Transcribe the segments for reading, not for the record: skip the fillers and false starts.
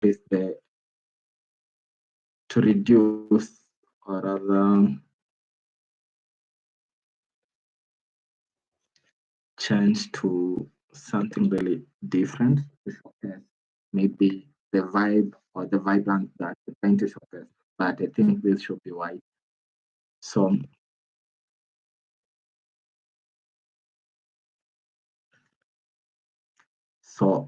is the to reduce or rather change to something really different to showcase maybe the vibe or the vibrance that we're trying to showcase. But I think this should be white. So so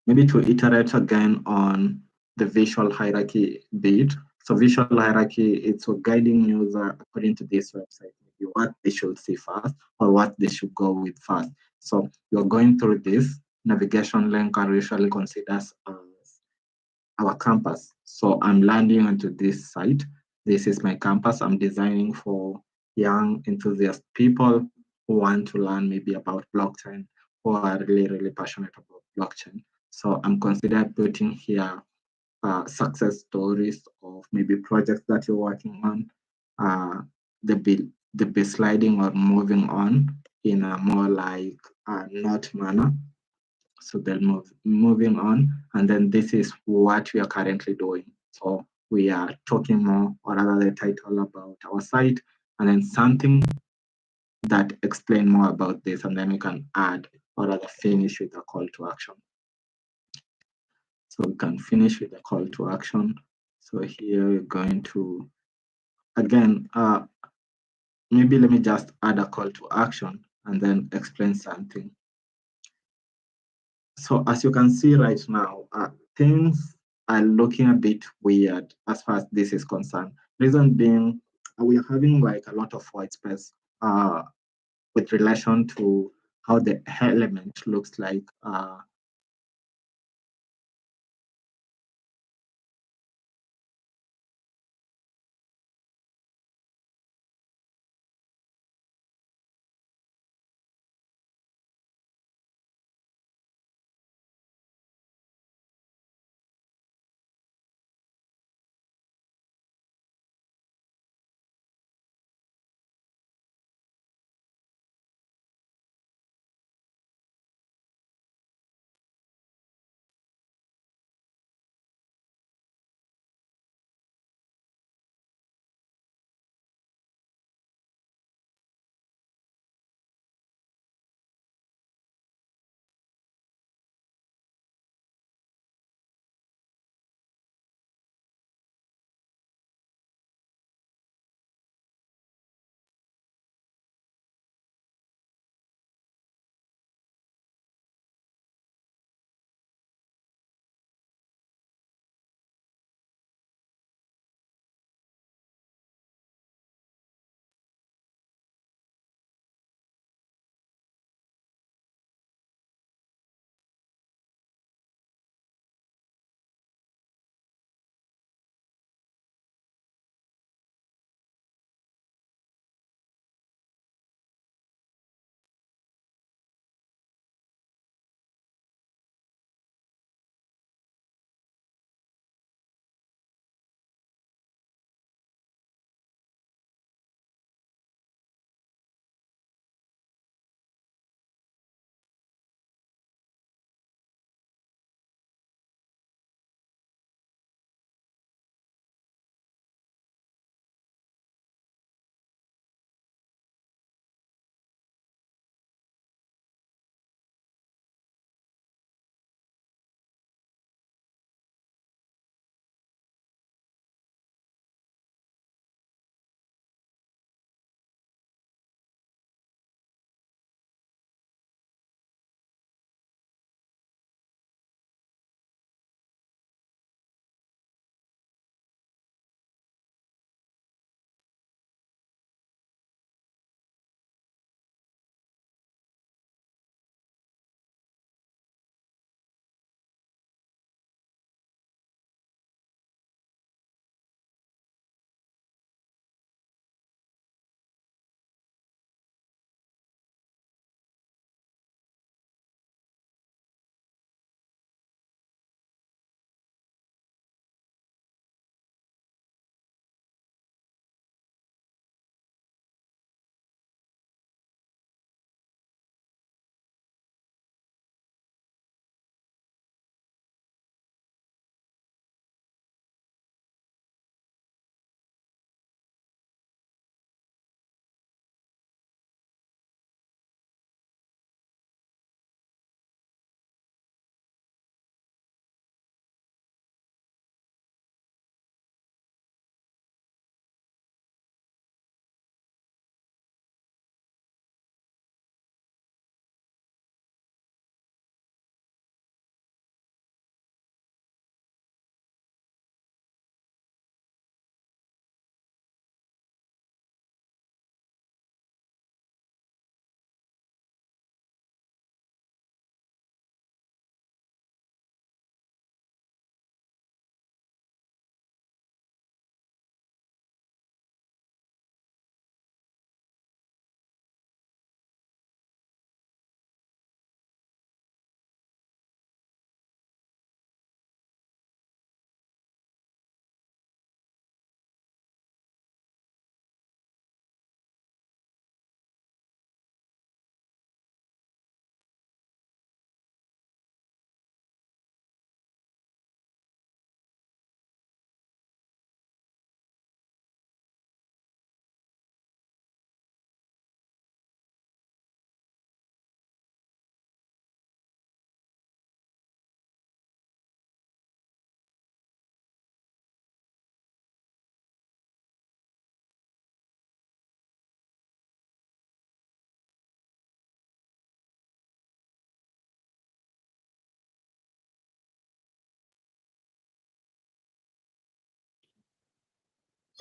maybe to iterate again on the visual hierarchy bit. So visual hierarchy, it's a guiding user according to this website, maybe what they should see first or what they should go with first. So you're going through this navigation link are usually considered as our campus. So I'm landing onto this site. This is my campus. I'm designing for young enthusiast people who want to learn maybe about blockchain, who are really, really passionate about blockchain. So I'm considering putting here success stories of maybe projects that you're working on. The be sliding or moving on in a more like not manner. So they'll moving on, and then this is what we are currently doing. So we are talking more, or rather the title about our site, and then something that explain more about this, and then we can add or rather finish with a call to action. So we can finish with a call to action. So here we're going to, again, maybe let me just add a call to action and then explain something. So as you can see right now, things are looking a bit weird as far as this is concerned. Reason being, we are having like a lot of white space with relation to how the element looks like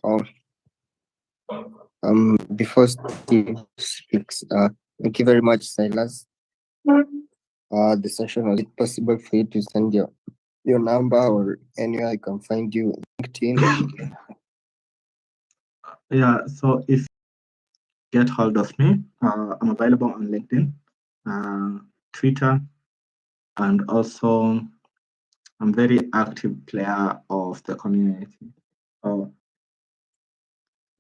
Oh, before Steve speaks, thank you very much, Silas. The session, was it possible for you to send your number or anywhere I can find you? LinkedIn? Yeah, so if you get hold of me, I'm available on LinkedIn, Twitter, and also I'm very active player of the community. So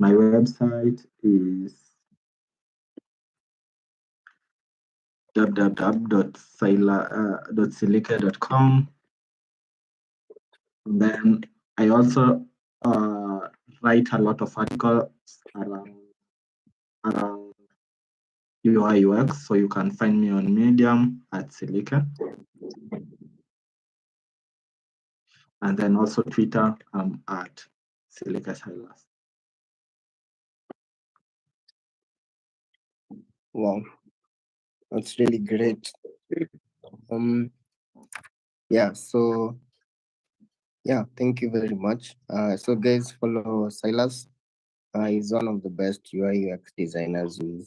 my website is www.silike.com. Then I also write a lot of articles around UI UX, so you can find me on Medium at Silike. And then also Twitter, at Silike Silas. Wow, that's really great. Yeah, so yeah, thank you very much. So guys, follow Silas. He's one of the best UI UX designers in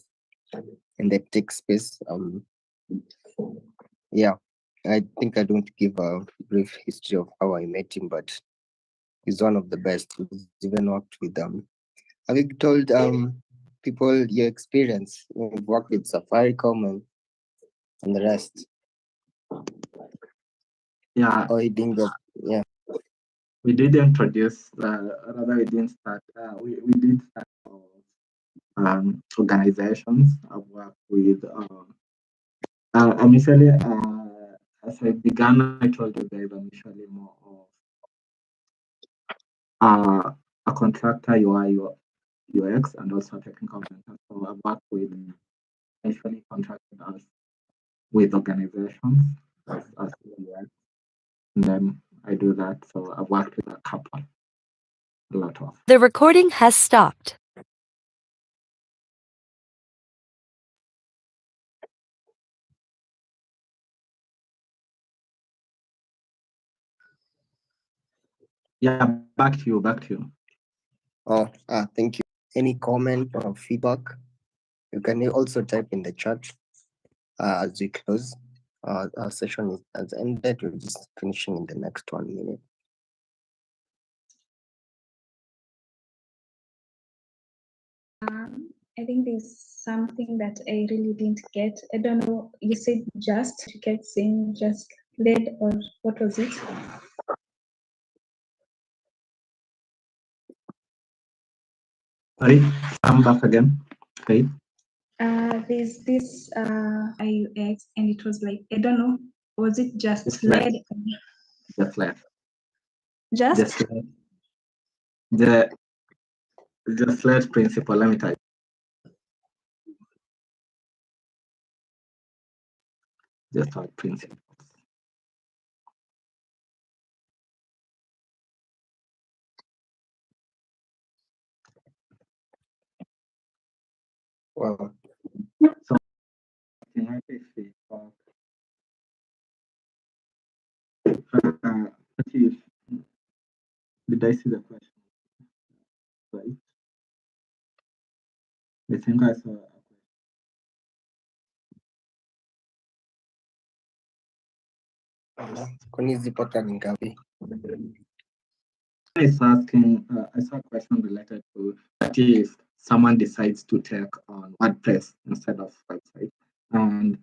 the tech space. Yeah, I think I don't give a brief history of how I met him, but he's one of the best. He's even worked with Have you told people your experience? You've worked with Safaricom and the rest. Yeah. Oh, he didn't get, yeah. We did introduce, rather we didn't start, we did start organizations. I've worked with, initially, as I began, I told you guys I'm usually more of a contractor UI UX and also a technical mentor. So I've worked with, actually contracted us with organizations as UX. And then I do that. So I've worked with a couple, a lot of. The recording has stopped. Yeah, back to you. Oh, thank you. Any comment or feedback? You can also type in the chat as we close. Our session has ended. We're just finishing in the next 1 minute. I think there's something that I really didn't get. I don't know. You said just, you kept saying just led, or what was it? Sorry, come back again. Okay. There's this IUX, and it was like, I don't know, was it just led? Just led. Just? The led principle, let me type. Just like principle. Wow. So did I see the question? Right. I think I saw. It's asking, I saw a question related to that if someone decides to take on WordPress instead of website. And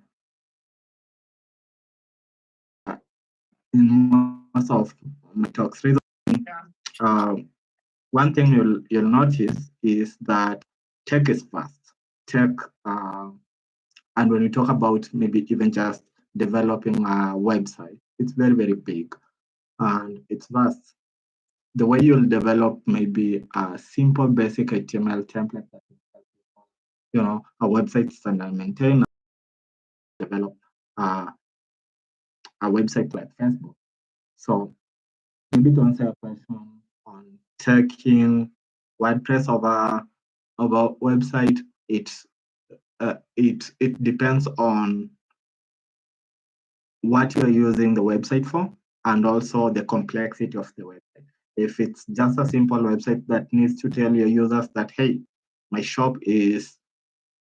in most of my talks, one thing you'll notice is that tech is fast. Tech, and when we talk about maybe even just developing a website, it's very, very big and it's vast. The way you'll develop maybe a simple basic HTML template that a website standard maintainer, develop a website like Facebook. So maybe to answer your question on taking WordPress over website, it depends on what you're using the website for and also the complexity of the website. If it's just a simple website that needs to tell your users that, hey, my shop is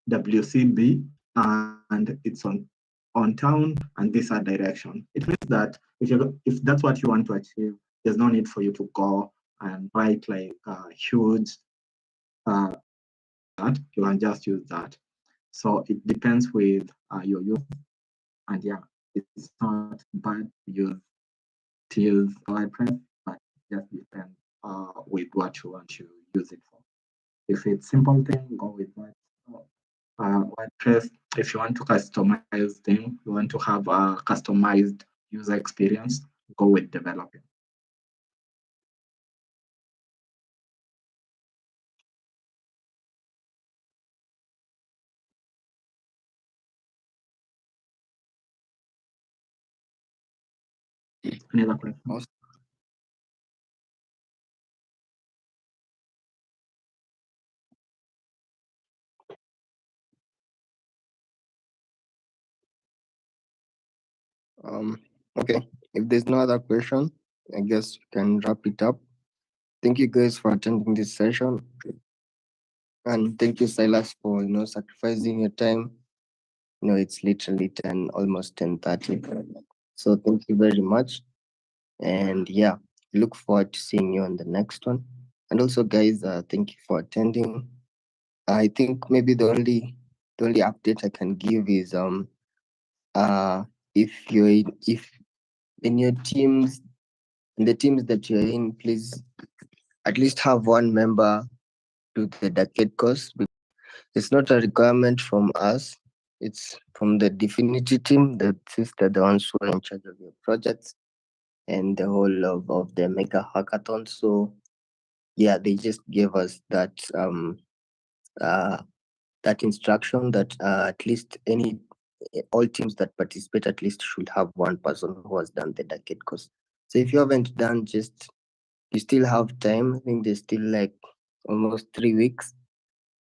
WCB and it's on town and these are direction. It means that if that's what you want to achieve, there's no need for you to go and write like a huge that you can just use that. So it depends with your use, and yeah, it's not bad to use WordPress, but it just depends with what you want to use it for. If it's simple thing, go with that. WordPress, if you want to customize things, you want to have a customized user experience, go with developing. Any other questions? Okay, if there's no other question, I guess we can wrap it up. Thank you guys for attending this session. And thank you, Silas, for sacrificing your time. It's literally 10, almost 10:30. So thank you very much. And yeah, look forward to seeing you on the next one. And also, guys, thank you for attending. I think maybe the only update I can give is if in your teams, in the teams that you're in, please at least have one member do the Decade course. It's not a requirement from us. It's from the Dfinity team. They're the ones who are in charge of your projects and the whole of the mega hackathon. So yeah, they just gave us that that instruction that at least all teams that participate at least should have one person who has done the Decade course. So if you haven't done, you still have time. I think there's still like almost 3 weeks.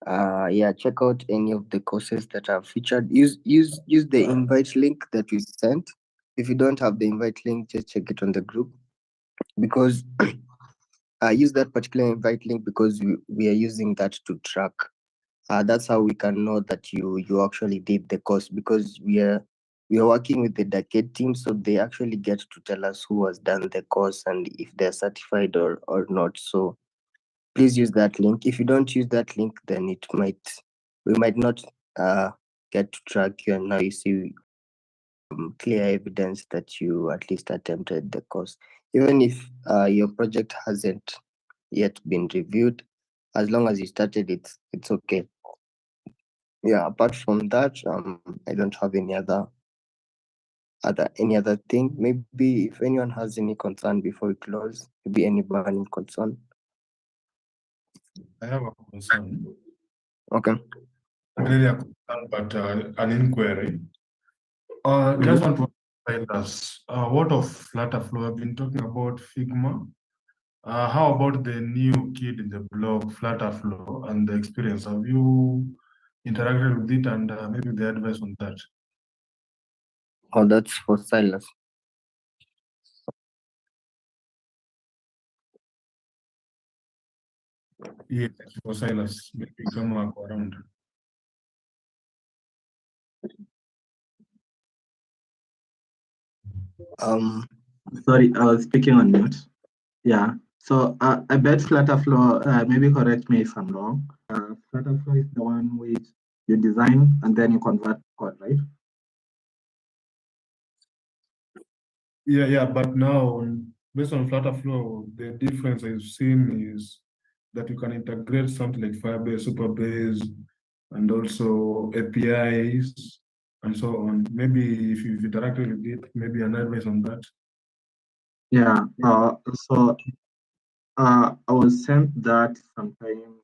Yeah, check out any of the courses that are featured. Use the invite link that we sent. If you don't have the invite link, just check it on the group, because use that particular invite link because we are using that to track. That's how we can know that you actually did the course, because we are working with the Decade team, so they actually get to tell us who has done the course and if they're certified or not. So please use that link. If you don't use that link, then we might not get to track you, and now you see clear evidence that you at least attempted the course. Even if your project hasn't yet been reviewed, as long as you started it, it's okay. Yeah, apart from that, I don't have any other thing. Maybe if anyone has any concern before we close, maybe any burning concern. I have a concern. Okay. Not really a concern, but an inquiry. Just want to tell us what of Flutterflow? I've been talking about Figma. How about the new kid in the blog, Flutterflow, and the experience? Have you interacted with it, and maybe the advice on that? Oh, that's for Silas. Yes, for Silas. Maybe come around. Sorry, I was speaking on mute. Yeah. So I bet Flutterflow, maybe correct me if I'm wrong. Flutterflow is the one which you design and then you convert code, right? Yeah, but now, based on Flutterflow, the difference I've seen is that you can integrate something like Firebase, Supabase, and also APIs, and so on. Maybe if you've interacted with it, maybe an advice on that. Yeah. So I was sent that sometime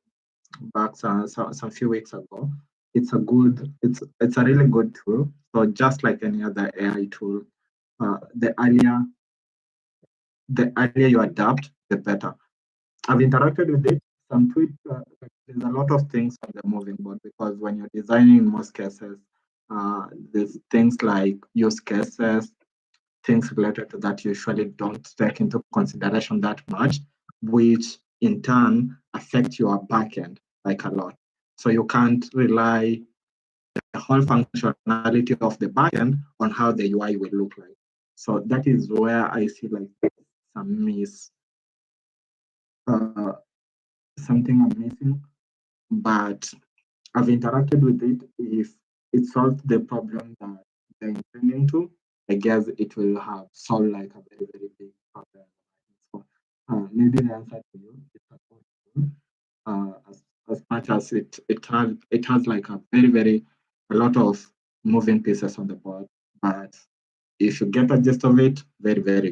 back, some few weeks ago. It's a really good tool. So just like any other AI tool, the earlier you adapt, the better. I've interacted with it. Some tweets, there's a lot of things on the moving board, because when you're designing, in most cases, there's things like use cases, things related to that usually don't take into consideration that much. which in turn affect your backend like a lot. So you can't rely the whole functionality of the backend on how the UI will look like. So that is where I see like some something I'm missing, but I've interacted with it. If it solves the problem that they're intending to, I guess it will have solved like a very, very big problem. So maybe the answer to you is as much as it has like a lot of moving pieces on the board, but if you get the gist of it, very, very